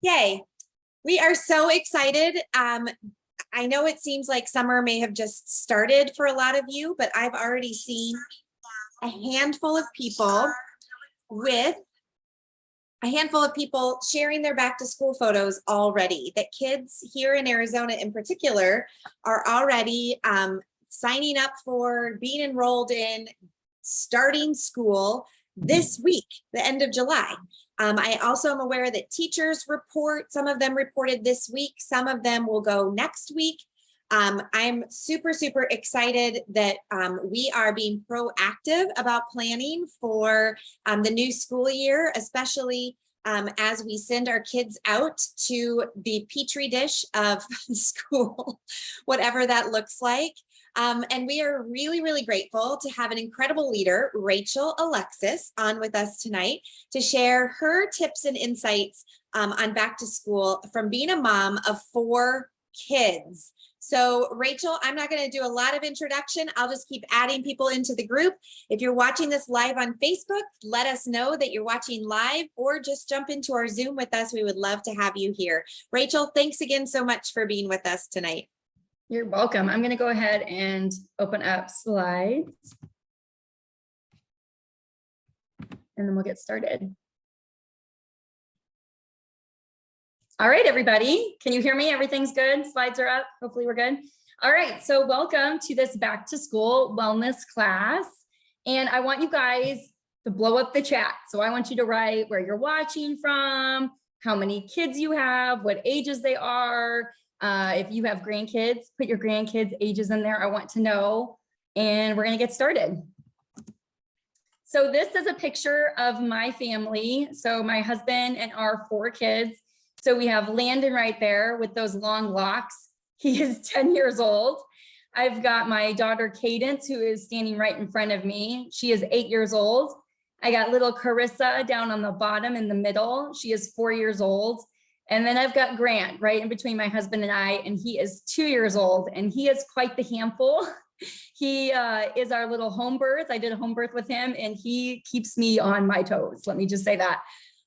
Yay. We are so excited. I know it seems like summer may have just started for a lot of you, but I've already seen a handful of people sharing their back to school photos already. That kids here in Arizona in particular are already signing up for being enrolled in starting school this week, the end of July. I also am aware that teachers report, some of them reported this week, some of them will go next week. I'm super, super excited that we are being proactive about planning for the new school year, especially as we send our kids out to the petri dish of school, whatever that looks like. And we are really, really grateful to have an incredible leader, Rachel Alexis, on with us tonight to share her tips and insights on back to school from being a mom of 4 kids. So Rachel, I'm not going to do a lot of introduction. I'll just keep adding people into the group. If you're watching this live on Facebook, let us know that you're watching live, or just jump into our Zoom with us. We would love to have you here. Rachel, thanks again so much for being with us tonight. You're welcome. I'm going to go ahead and open up slides, and then we'll get started. All right, everybody. Can you hear me? Everything's good? Slides are up. Hopefully we're good. All right. So welcome to this back to school wellness class. And I want you guys to blow up the chat. So I want you to write where you're watching from, how many kids you have, what ages they are. If you have grandkids, put your grandkids' ages in there. I want to know, and we're going to get started. So this is a picture of my family. So my husband and our 4 kids. So we have Landon right there with those long locks. He is 10 years old. I've got my daughter Cadence, who is standing right in front of me. She is 8 years old. I got little Carissa down on the bottom in the middle. She is 4 years old. And then I've got Grant right in between my husband and I, and he is 2 years old, and he is quite the handful. He is our little home birth. I did a home birth with him, and he keeps me on my toes. Let me just say that.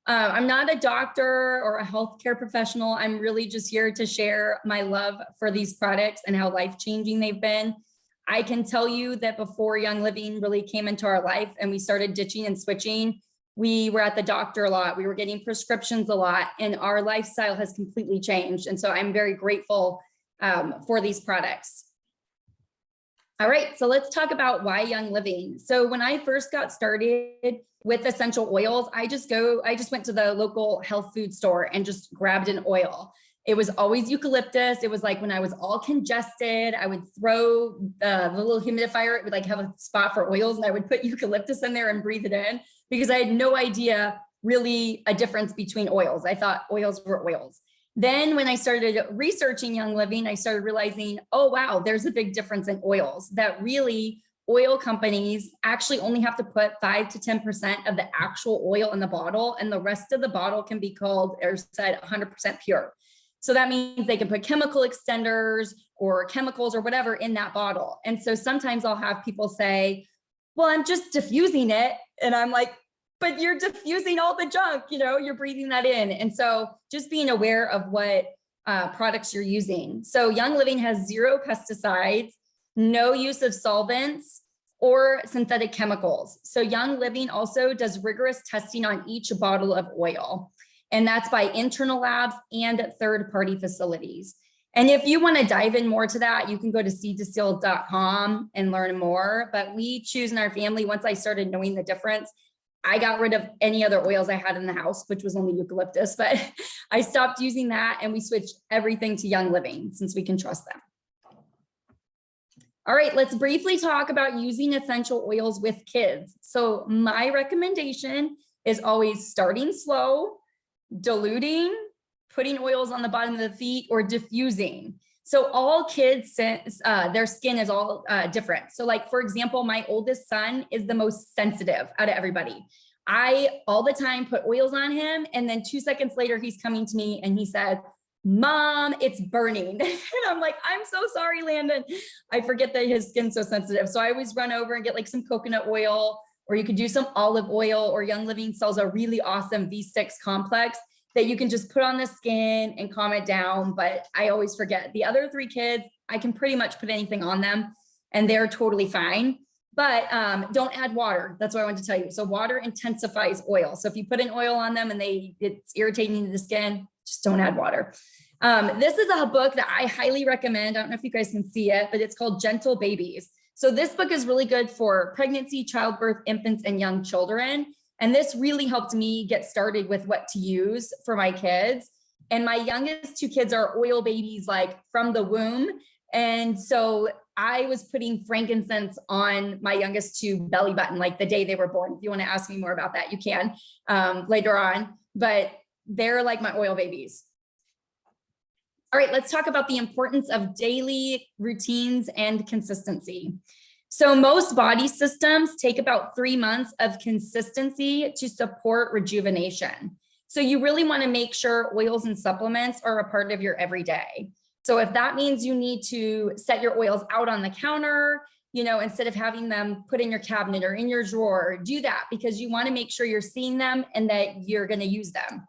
I'm not a doctor or a healthcare professional. I'm really just here to share my love for these products and how life-changing they've been. I can tell you that before Young Living really came into our life and we started ditching and switching, we were at the doctor a lot. We were getting prescriptions a lot, and our lifestyle has completely changed. And so I'm very grateful for these products. All right, so let's talk about why Young Living. So when I first got started with essential oils, I just went to the local health food store and just grabbed an oil. It was always eucalyptus. It was like when I was all congested, I would throw the little humidifier. It would like have a spot for oils, and I would put eucalyptus in there and breathe it in, because I had no idea really a difference between oils. I thought oils were oils. Then when I started researching Young Living, I started realizing, oh, wow, there's a big difference in oils, that really oil companies actually only have to put 5 to 10% of the actual oil in the bottle, and the rest of the bottle can be called or said 100% pure. So that means they can put chemical extenders or chemicals or whatever in that bottle. And so sometimes I'll have people say, well, I'm just diffusing it. And I'm like, but you're diffusing all the junk, you're breathing that in. And so just being aware of what products you're using. So Young Living has 0 pesticides, no use of solvents or synthetic chemicals. So Young Living also does rigorous testing on each bottle of oil. And that's by internal labs and third-party facilities. And if you want to dive in more to that, you can go to seeddistilled.com and learn more. But we choose in our family, once I started knowing the difference, I got rid of any other oils I had in the house, which was only eucalyptus, but I stopped using that, and we switched everything to Young Living since we can trust them. All right, let's briefly talk about using essential oils with kids. So my recommendation is always starting slow, diluting, putting oils on the bottom of the feet, or diffusing. So all kids, their skin is all different. So like, for example, my oldest son is the most sensitive out of everybody. I all the time put oils on him, and then 2 seconds later, he's coming to me and he said, Mom, it's burning. And I'm like, I'm so sorry, Landon. I forget that his skin's so sensitive. So I always run over and get like some coconut oil, or you could do some olive oil, or Young Living sells a really awesome V6 complex. that you can just put on the skin and calm it down. But I always forget. The other 3 kids, I can pretty much put anything on them and they're totally fine. But don't add water. That's what I wanted to tell you. So water intensifies oil. So if you put an oil on them and it's irritating to the skin, just don't add water. This is a book that I highly recommend. I don't know if you guys can see it, but it's called Gentle Babies. So this book is really good for pregnancy, childbirth, infants, and young children. And this really helped me get started with what to use for my kids. And my youngest 2 kids are oil babies, like from the womb. And so I was putting frankincense on my youngest 2 belly button, like the day they were born. If you want to ask me more about that, you can later on, but they're like my oil babies. All right, let's talk about the importance of daily routines and consistency. So most body systems take about 3 months of consistency to support rejuvenation. So you really want to make sure oils and supplements are a part of your everyday. So if that means you need to set your oils out on the counter, you know, instead of having them put in your cabinet or in your drawer, do that because you want to make sure you're seeing them and that you're going to use them.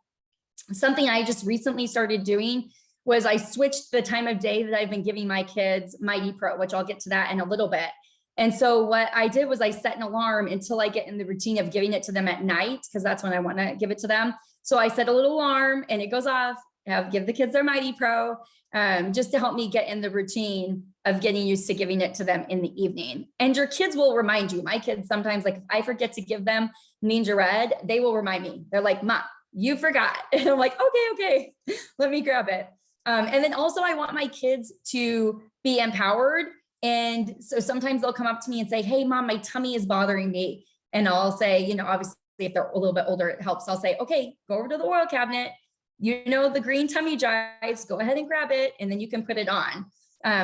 Something I just recently started doing was I switched the time of day that I've been giving my kids Mighty Pro, which I'll get to that in a little bit. And so what I did was I set an alarm until I get in the routine of giving it to them at night, because that's when I want to give it to them. So I set a little alarm and it goes off. Give the kids their Mighty Pro, just to help me get in the routine of getting used to giving it to them in the evening. And your kids will remind you. My kids sometimes, like if I forget to give them Ninja Red, they will remind me. They're like, Mom, you forgot. And I'm like, okay, let me grab it. And then also I want my kids to be empowered. And so sometimes they'll come up to me and say, hey, Mom, my tummy is bothering me. And I'll say, you know, obviously if they're a little bit older, it helps. I'll say, okay, go over to the oil cabinet. You know, the green tummy drives, go ahead and grab it, and then you can put it on.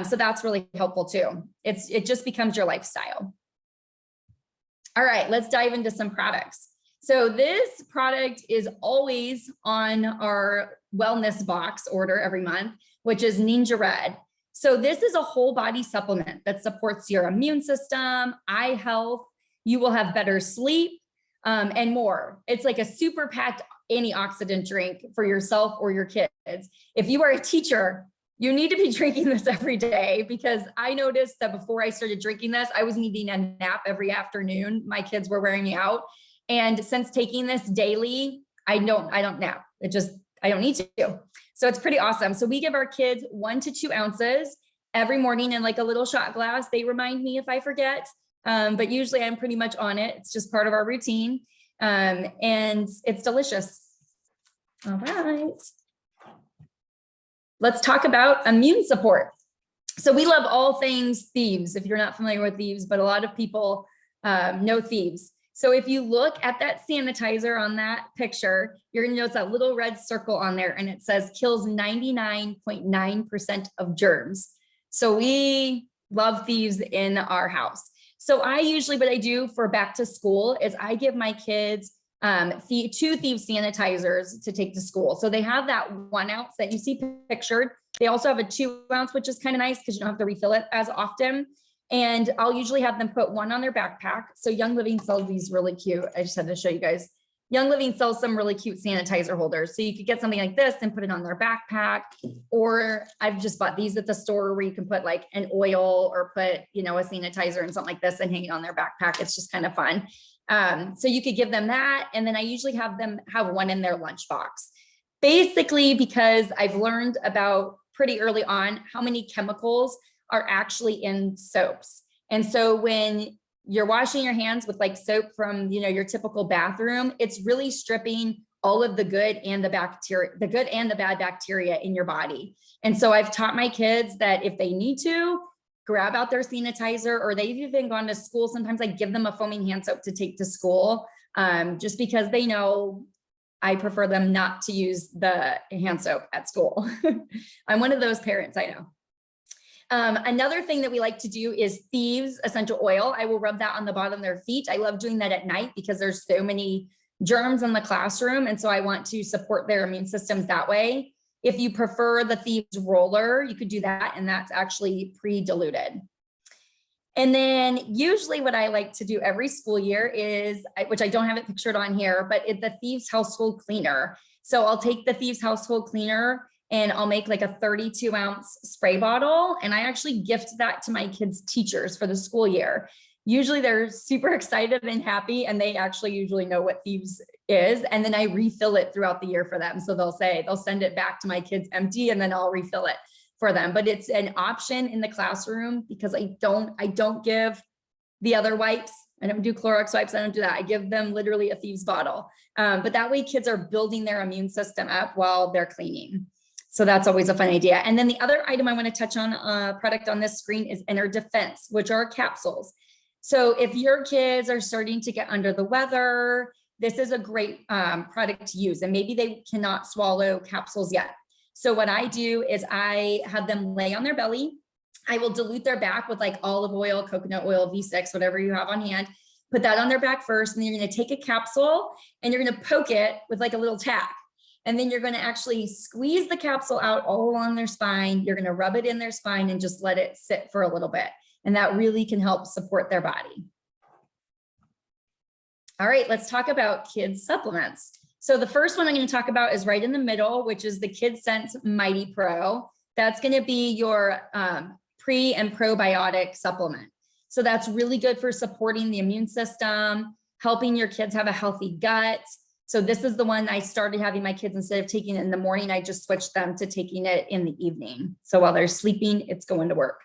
So that's really helpful too. It just becomes your lifestyle. All right, let's dive into some products. So this product is always on our wellness box order every month, which is Ninja Red. So this is a whole body supplement that supports your immune system, eye health. You will have better sleep and more. It's like a super packed antioxidant drink for yourself or your kids. If you are a teacher, you need to be drinking this every day, because I noticed that before I started drinking this, I was needing a nap every afternoon. My kids were wearing me out. And since taking this daily, I don't nap. I don't need to. So it's pretty awesome. So we give our kids 1 to 2 ounces every morning in like a little shot glass. They remind me if I forget, but usually I'm pretty much on it. It's just part of our routine. And it's delicious. All right. Let's talk about immune support. So we love all things thieves, if you're not familiar with thieves, but a lot of people know thieves. So if you look at that sanitizer on that picture, you're gonna notice that little red circle on there, and it says kills 99.9% of germs. So we love thieves in our house. So I usually, what I do for back to school is I give my kids 2 Thief sanitizers to take to school. So they have that 1 ounce that you see pictured. They also have a 2 ounce, which is kind of nice because you don't have to refill it as often. And I'll usually have them put 1 on their backpack. So Young Living sells these really cute. I just had to show you guys. Young Living sells some really cute sanitizer holders. So you could get something like this and put it on their backpack. Or I've just bought these at the store where you can put like an oil or put, you know, a sanitizer and something like this and hang it on their backpack. It's just kind of fun. So you could give them that. And then I usually have them have 1 in their lunchbox. Basically, because I've learned about pretty early on how many chemicals are actually in soaps. And so when you're washing your hands with like soap from, you know, your typical bathroom, it's really stripping all of the good and the bacteria, the good and the bad bacteria in your body. And so I've taught my kids that if they need to grab out their sanitizer, or they've even gone to school, sometimes I give them a foaming hand soap to take to school, just because they know I prefer them not to use the hand soap at school. I'm one of those parents, I know. Another thing that we like to do is Thieves essential oil. I will rub that on the bottom of their feet. I love doing that at night because there's so many germs in the classroom. And so I want to support their immune systems that way. If you prefer the Thieves roller, you could do that. And that's actually pre-diluted. And then usually what I like to do every school year is, which I don't have it pictured on here, but the Thieves household cleaner. So I'll take the Thieves Household Cleaner and I'll make like a 32-ounce spray bottle. And I actually gift that to my kids' teachers for the school year. Usually they're super excited and happy, and they actually usually know what Thieves is. And then I refill it throughout the year for them. So they'll send it back to my kids empty, and then I'll refill it for them. But it's an option in the classroom because I don't give the other wipes. I don't do Clorox wipes. I don't do that. I give them literally a Thieves bottle. But that way kids are building their immune system up while they're cleaning. So that's always a fun idea. And then the other item I want to touch on, product on this screen, is Inner Defense, which are capsules. So if your kids are starting to get under the weather, this is a great product to use. And maybe they cannot swallow capsules yet. So what I do is I have them lay on their belly. I will dilute their back with like olive oil, coconut oil, V6, whatever you have on hand. Put that on their back first. And then you're going to take a capsule and you're going to poke it with like a little tack. And then you're going to actually squeeze the capsule out all along their spine. You're going to rub it in their spine and just let it sit for a little bit. And that really can help support their body. All right, let's talk about kids supplements. So the first one I'm going to talk about is right in the middle, which is the KidSense Mighty Pro. That's going to be your pre and probiotic supplement. So that's really good for supporting the immune system, helping your kids have a healthy gut. So this is the one I started having my kids, instead of taking it in the morning, I just switched them to taking it in the evening. So while they're sleeping, it's going to work.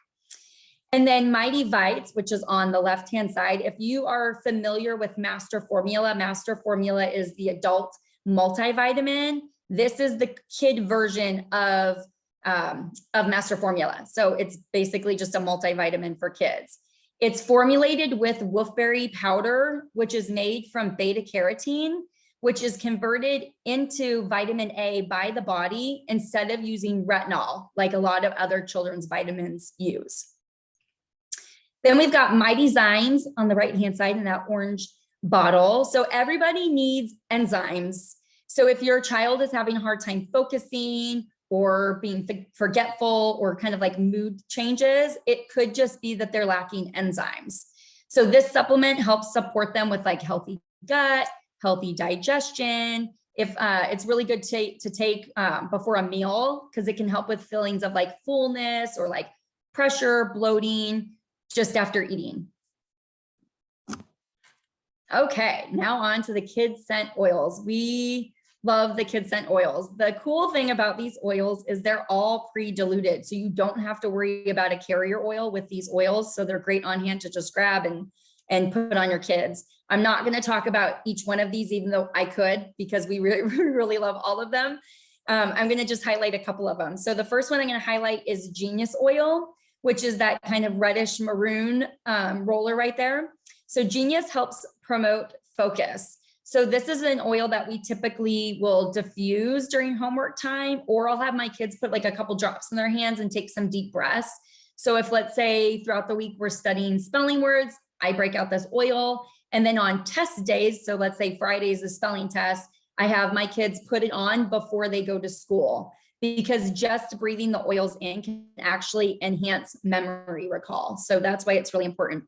And then Mighty Vites, which is on the left-hand side. If you are familiar with Master Formula is the adult multivitamin. This is the kid version of Master Formula. So it's basically just a multivitamin for kids. It's formulated with wolfberry powder, which is made from beta carotene, which is converted into vitamin A by the body instead of using retinol, like a lot of other children's vitamins use. Then we've got Mighty Zymes on the right-hand side in that orange bottle. So everybody needs enzymes. So if your child is having a hard time focusing or being forgetful or kind of like mood changes, it could just be that they're lacking enzymes. So this supplement helps support them with like healthy gut, healthy digestion. If it's really good to take before a meal, because it can help with feelings of like fullness or like pressure, bloating, just after eating. Okay, now on to the KidScent oils. We love the KidScent oils. The cool thing about these oils is they're all pre-diluted, so you don't have to worry about a carrier oil with these oils. So they're great on hand to just grab and put on your kids. I'm not going to talk about each one of these, even though I could, because we really love all of them. I'm going to just highlight a couple of them. So the first one I'm going to highlight is Genius Oil, which is that kind of reddish maroon roller right there. So Genius helps promote focus. So this is an oil that we typically will diffuse during homework time, or I'll have my kids put like a couple drops in their hands and take some deep breaths. So if, let's say, throughout the week we're studying spelling words, I break out this oil. And then on test days, so let's say Friday is the spelling test, I have my kids put it on before they go to school, because just breathing the oils in can actually enhance memory recall. So that's why it's really important.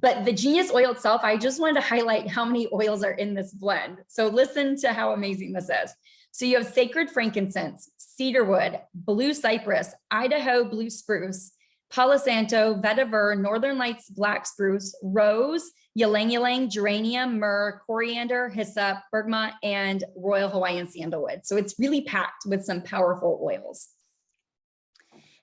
But the Genius oil itself, I just wanted to highlight how many oils are in this blend. So listen to how amazing this is. So you have Sacred Frankincense, Cedarwood, Blue Cypress, Idaho Blue Spruce, Palo Santo, Vetiver, Northern Lights Black Spruce, Rose, Ylang Ylang, Geranium, Myrrh, Coriander, Hyssop, Bergamot, and Royal Hawaiian Sandalwood. So it's really packed with some powerful oils.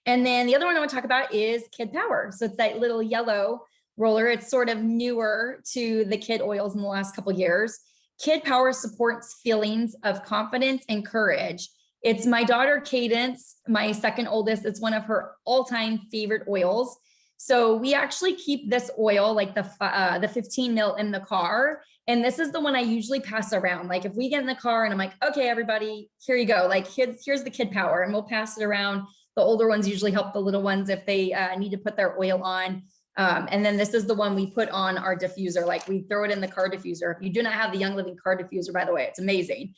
And then the other one I want to talk about is Kid Power. So it's that little yellow roller. It's sort of newer to the kid oils in the last couple of years. Kid Power supports feelings of confidence and courage. It's my daughter Cadence, my second oldest. It's one of her all-time favorite oils. So we actually keep this oil, like the 15 mil, in the car. And this is the one I usually pass around. Like if we get in the car and I'm like, okay, everybody, here you go. Like here's the Kid Power, and we'll pass it around. The older ones usually help the little ones if they need to put their oil on. And then this is the one we put on our diffuser. Like we throw it in the car diffuser. If you do not have the Young Living car diffuser, by the way, it's amazing.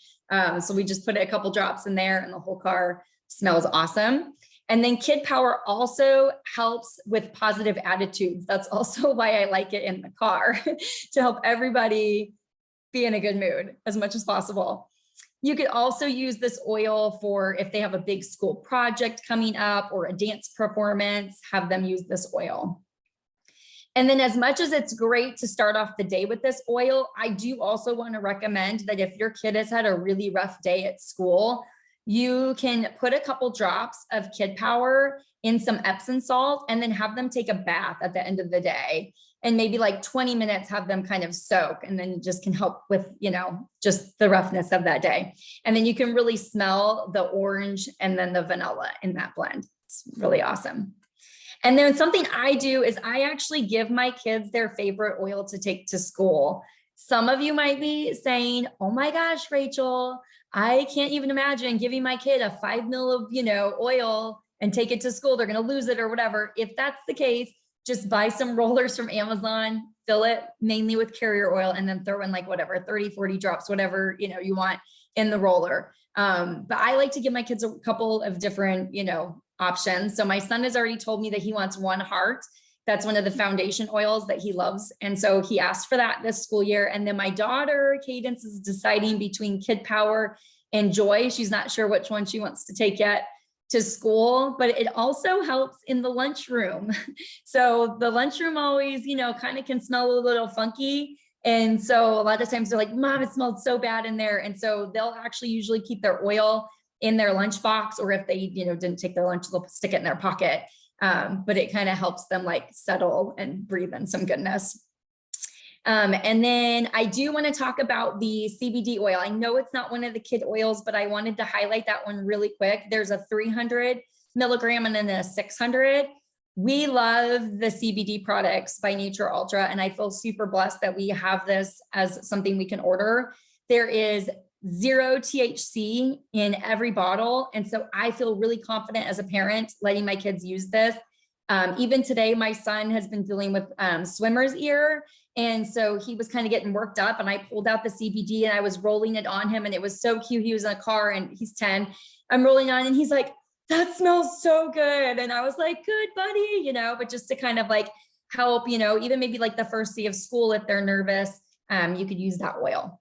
So we just put a couple drops in there and the whole car smells awesome. And then Kid Power also helps with positive attitudes. That's also why I like it in the car, to help everybody be in a good mood as much as possible. You could also use this oil for if they have a big school project coming up or a dance performance, have them use this oil. And then as much as it's great to start off the day with this oil, I do also want to recommend that if your kid has had a really rough day at school, you can put a couple drops of Kid Power in some Epsom salt and then have them take a bath at the end of the day. And maybe like 20 minutes, have them kind of soak, and then it just can help with, you know, just the roughness of that day. And then you can really smell the orange and then the vanilla in that blend. It's really awesome. And then something I do is I actually give my kids their favorite oil to take to school. Some of you might be saying, oh my gosh, Rachel, I can't even imagine giving my kid a 5 ml of, you know, oil and take it to school. They're going to lose it or whatever. If that's the case, just buy some rollers from Amazon, fill it mainly with carrier oil, and then throw in like whatever, 30, 40 drops, whatever, you know, you want in the roller. But I like to give my kids a couple of different, you know, options. So my son has already told me that he wants One Heart. That's one of the foundation oils that he loves. And so he asked for that this school year. And then my daughter, Cadence, is deciding between Kid Power and Joy. She's not sure which one she wants to take yet to school, but it also helps in the lunchroom. So the lunchroom always, you know, kind of can smell a little funky. And so a lot of times they're like, Mom, it smelled so bad in there. And so they'll actually usually keep their oil in their lunchbox, or if they, you know, didn't take their lunch, they'll stick it in their pocket. But it kind of helps them like settle and breathe in some goodness. And then I do want to talk about the CBD oil. I know it's not one of the kid oils, but I wanted to highlight that one really quick. There's a 300 milligram and then a 600. We love the CBD products by Nature Ultra, and I feel super blessed that we have this as something we can order. There is 0 THC in every bottle. And so I feel really confident as a parent letting my kids use this. Even today, my son has been dealing with swimmer's ear. And so he was kind of getting worked up, and I pulled out the CBD and I was rolling it on him, and it was so cute. He was in a car and he's 10. I'm rolling on and he's like, that smells so good. And I was like, good, buddy, you know, but just to kind of like help, you know, even maybe like the first day of school, if they're nervous, you could use that oil.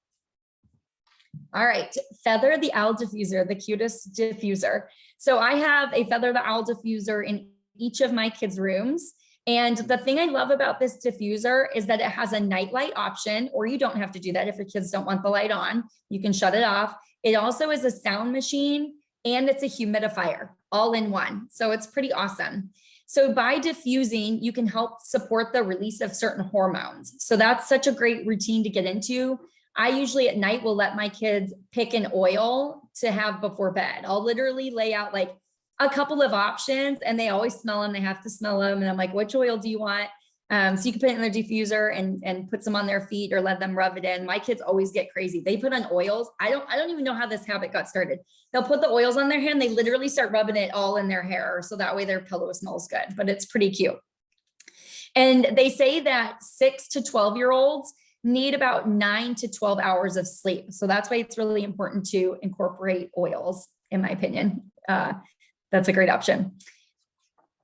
All right, Feather the Owl diffuser, the cutest diffuser. So I have a Feather the Owl diffuser in each of my kids' rooms. And the thing I love about this diffuser is that it has a night light option, or you don't have to do that if your kids don't want the light on, you can shut it off. It also is a sound machine, and it's a humidifier all in one. So it's pretty awesome. So by diffusing, you can help support the release of certain hormones. So that's such a great routine to get into. I usually at night will let my kids pick an oil to have before bed. I'll literally lay out like a couple of options, and they always smell them. They have to smell them. And I'm like, which oil do you want? So you can put it in their diffuser and put some on their feet or let them rub it in. My kids always get crazy. They put on oils. I don't even know how this habit got started. They'll put the oils on their hand. They literally start rubbing it all in their hair. So that way their pillow smells good, but it's pretty cute. And they say that 6 to 12-year-olds need about 9 to 12 hours of sleep. So that's why it's really important to incorporate oils, in my opinion. That's a great option.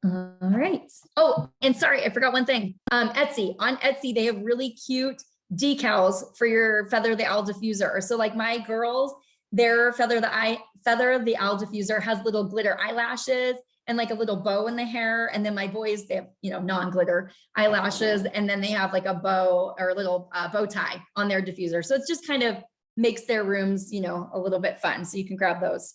All right. Oh, and sorry, I forgot one thing. Etsy. On Etsy, they have really cute decals for your Feather the Owl diffuser. So like my girls, their Feather the Owl diffuser has little glitter eyelashes and like a little bow in the hair. And then my boys, they have, you know, non-glitter eyelashes. And then they have like a bow or a little bow tie on their diffuser. So it just kind of makes their rooms, you know, a little bit fun. So you can grab those.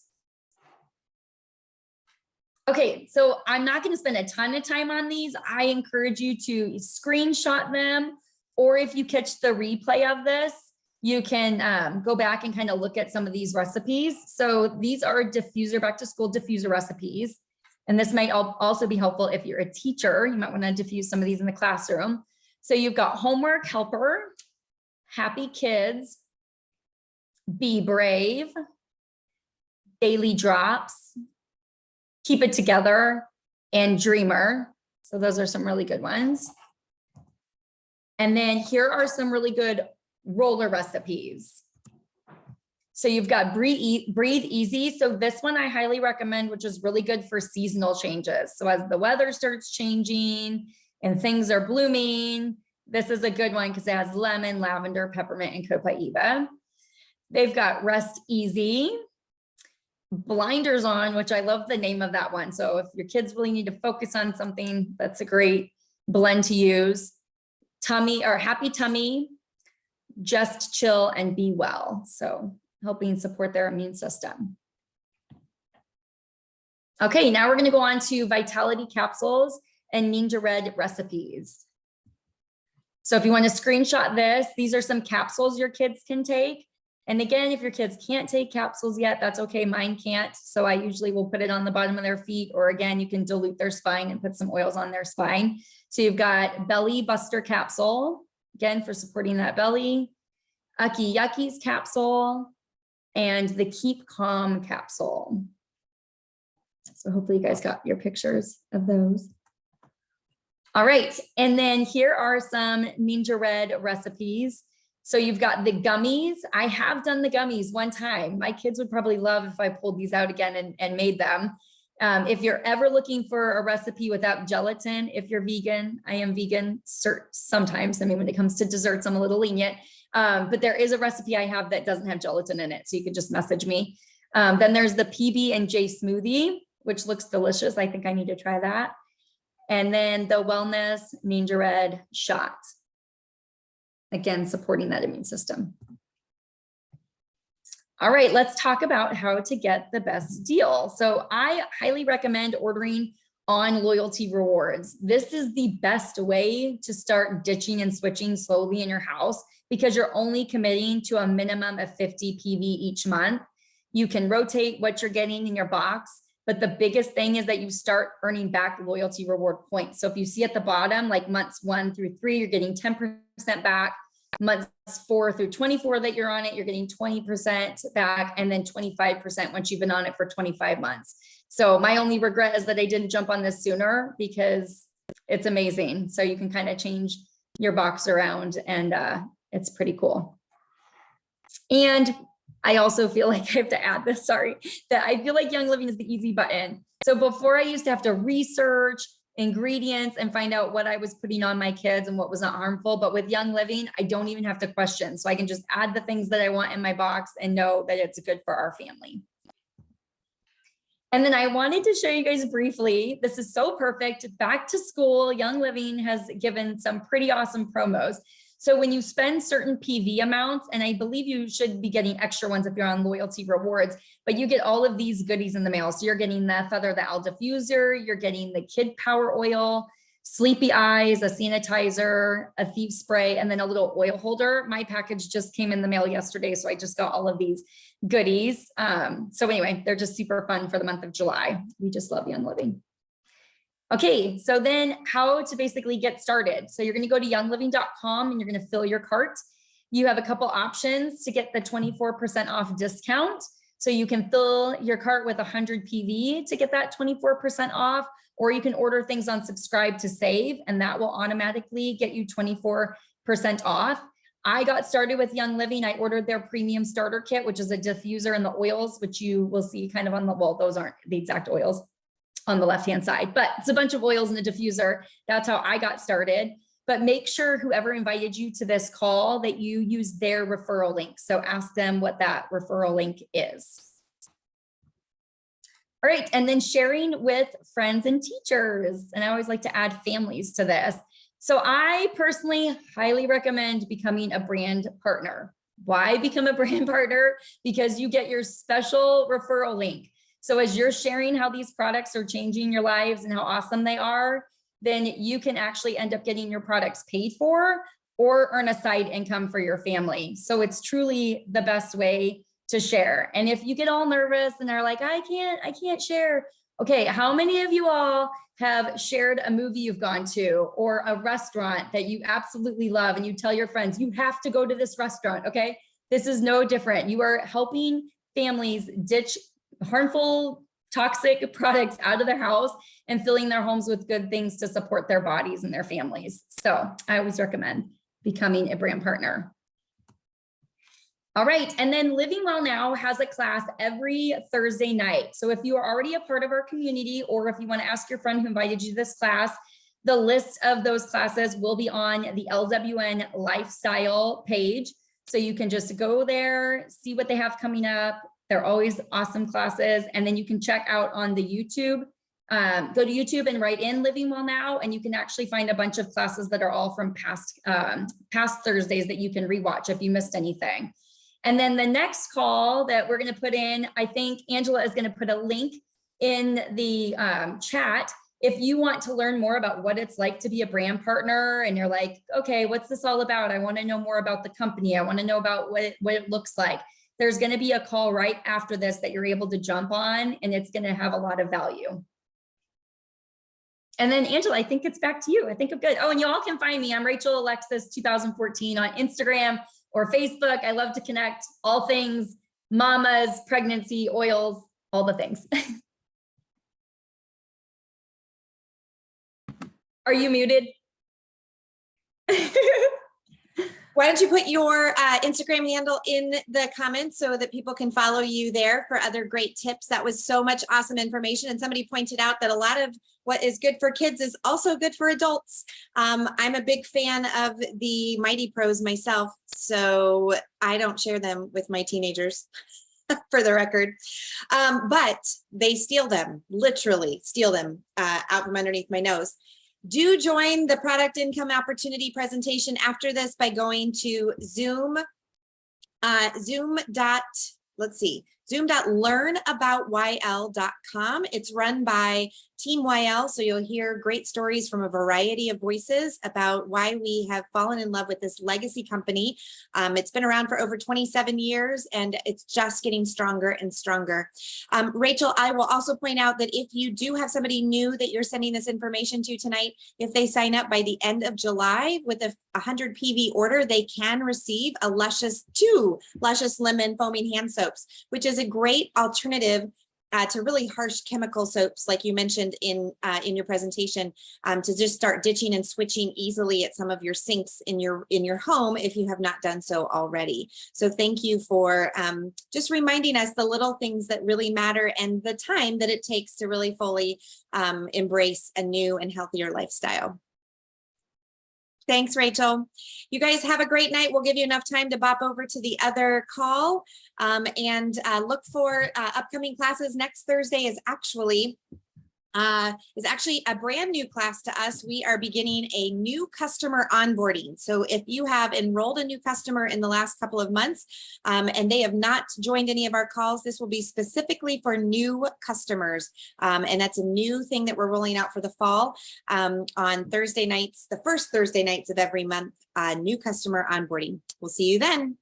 Okay, so I'm not going to spend a ton of time on these. I encourage you to screenshot them, or if you catch the replay of this, you can go back and kind of look at some of these recipes. So these are diffuser, back to school diffuser recipes. And this might also be helpful if you're a teacher. You might want to diffuse some of these in the classroom. So you've got homework helper, happy kids, be brave, daily drops, keep it together, and dreamer. So those are some really good ones. And then here are some really good roller recipes. So you've got breathe easy. So this one I highly recommend, which is really good for seasonal changes. So as the weather starts changing and things are blooming, this is a good one because it has lemon, lavender, peppermint, and copaiba. They've got Rest Easy, Blinders On, which I love the name of that one. So if your kids really need to focus on something, that's a great blend to use. Tummy or Happy Tummy, Just Chill and Be Well. So helping support their immune system. Okay, now we're going to go on to Vitality Capsules and Ninja Red recipes. So if you want to screenshot this, these are some capsules your kids can take. And again, if your kids can't take capsules yet, that's okay. Mine can't. So I usually will put it on the bottom of their feet, or again, you can dilute their spine and put some oils on their spine. So you've got Belly Buster capsule, again, for supporting that belly, Ucky Yuckies capsule, and the Keep Calm capsule. So hopefully you guys got your pictures of those. All right, and then here are some Ninja Red recipes. So you've got the gummies. I have done the gummies one time. My kids would probably love if I pulled these out again and made them. If you're ever looking for a recipe without gelatin, if you're vegan, I am vegan sometimes. I mean, when it comes to desserts, I'm a little lenient, but there is a recipe I have that doesn't have gelatin in it. So you can just message me. Then there's the PB&J smoothie, which looks delicious. I think I need to try that. And then the Wellness Ninja Red shot. Again, supporting that immune system. All right, let's talk about how to get the best deal. So I highly recommend ordering on loyalty rewards. This is the best way to start ditching and switching slowly in your house, because you're only committing to a minimum of 50 PV each month. You can rotate what you're getting in your box, but the biggest thing is that you start earning back loyalty reward points. So if you see at the bottom, like months 1 through 3, you're getting 10% back. Months 4 through 24 that you're on it, you're getting 20% back, and then 25% once you've been on it for 25 months. So my only regret is that I didn't jump on this sooner, because it's amazing. So you can kind of change your box around, and it's pretty cool. And I also feel like I have to add this, sorry, that I feel like Young Living is the easy button. So before I used to have to research ingredients and find out what I was putting on my kids and what was not harmful. But with Young Living, I don't even have to question. So I can just add the things that I want in my box and know that it's good for our family. And then I wanted to show you guys briefly, this is so perfect. Back to school, Young Living has given some pretty awesome promos. So when you spend certain PV amounts, and I believe you should be getting extra ones if you're on loyalty rewards, but you get all of these goodies in the mail. So you're getting the Feather the Owl diffuser, you're getting the Kid Power Oil, Sleepy Eyes, a sanitizer, a thief spray, and then a little oil holder. My package just came in the mail yesterday, so I just got all of these goodies. So anyway, they're just super fun for the month of July. We just love Young Living. Okay, so then how to basically get started. So you're going to go to youngliving.com and you're going to fill your cart. You have a couple options to get the 24% off discount. So you can fill your cart with 100 PV to get that 24% off, or you can order things on Subscribe to Save, and that will automatically get you 24% off. I got started with Young Living. I ordered their premium starter kit, which is a diffuser and the oils, which you will see kind of on the, well, those aren't the exact oils on the left-hand side, but it's a bunch of oils and a diffuser. That's how I got started. But make sure whoever invited you to this call that you use their referral link. So ask them what that referral link is. All right, and then sharing with friends and teachers. And I always like to add families to this. So I personally highly recommend becoming a brand partner. Why become a brand partner? Because you get your special referral link. So as you're sharing how these products are changing your lives and how awesome they are, then you can actually end up getting your products paid for or earn a side income for your family. So it's truly the best way to share. And if you get all nervous and are like, I can't share. Okay, how many of you all have shared a movie you've gone to or a restaurant that you absolutely love and you tell your friends, you have to go to this restaurant, okay? This is no different. You are helping families ditch harmful, toxic products out of their house and filling their homes with good things to support their bodies and their families. So I always recommend becoming a brand partner. All right, and then Living Well Now has a class every Thursday night. So if you are already a part of our community, or if you want to ask your friend who invited you to this class, the list of those classes will be on the LWN Lifestyle page. So you can just go there, see what they have coming up. They're always awesome classes. And then you can check out on the YouTube. Go to YouTube and write in Living Well Now, and you can actually find a bunch of classes that are all from past Thursdays that you can rewatch if you missed anything. And then the next call that we're going to put in, I think Angela is going to put a link in the chat. If you want to learn more about what it's like to be a brand partner and you're like, okay, what's this all about? I want to know more about the company. I want to know about what it looks like. There's going to be a call right after this that you're able to jump on, and it's going to have a lot of value. And then Angela, I think it's back to you. I think I'm good. Oh, and you all can find me. I'm Rachel Alexis 2014 on Instagram or Facebook. I love to connect all things mamas, pregnancy, oils, all the things. Are you muted? Why don't you put your Instagram handle in the comments so that people can follow you there for other great tips? That was so much awesome information. And somebody pointed out that a lot of what is good for kids is also good for adults. I'm a big fan of the Mighty Pros myself, so I don't share them with my teenagers. For the record, but they steal them, literally steal them out from underneath my nose. Do join the product income opportunity presentation after this by going to zoom.learnaboutYL.com. It's run by Team YL, so you'll hear great stories from a variety of voices about why we have fallen in love with this legacy company. It's been around for over 27 years, and it's just getting stronger and stronger. Rachel, I will also point out that if you do have somebody new that you're sending this information to tonight, if they sign up by the end of July with a 100 PV order, they can receive a two Luscious Lemon Foaming Hand Soaps, which is a great alternative to really harsh chemical soaps, like you mentioned in your presentation, to just start ditching and switching easily at some of your sinks in your home if you have not done so already. So thank you for just reminding us the little things that really matter and the time that it takes to really fully embrace a new and healthier lifestyle. Thanks, Rachel. You guys have a great night. We'll give you enough time to bop over to the other call and look for upcoming classes. Next Thursday is actually a brand new class to us. We are beginning a new customer onboarding. So if you have enrolled a new customer in the last couple of months and they have not joined any of our calls, this will be specifically for new customers. And that's a new thing that we're rolling out for the fall on Thursday nights, the first Thursday nights of every month, new customer onboarding. We'll see you then.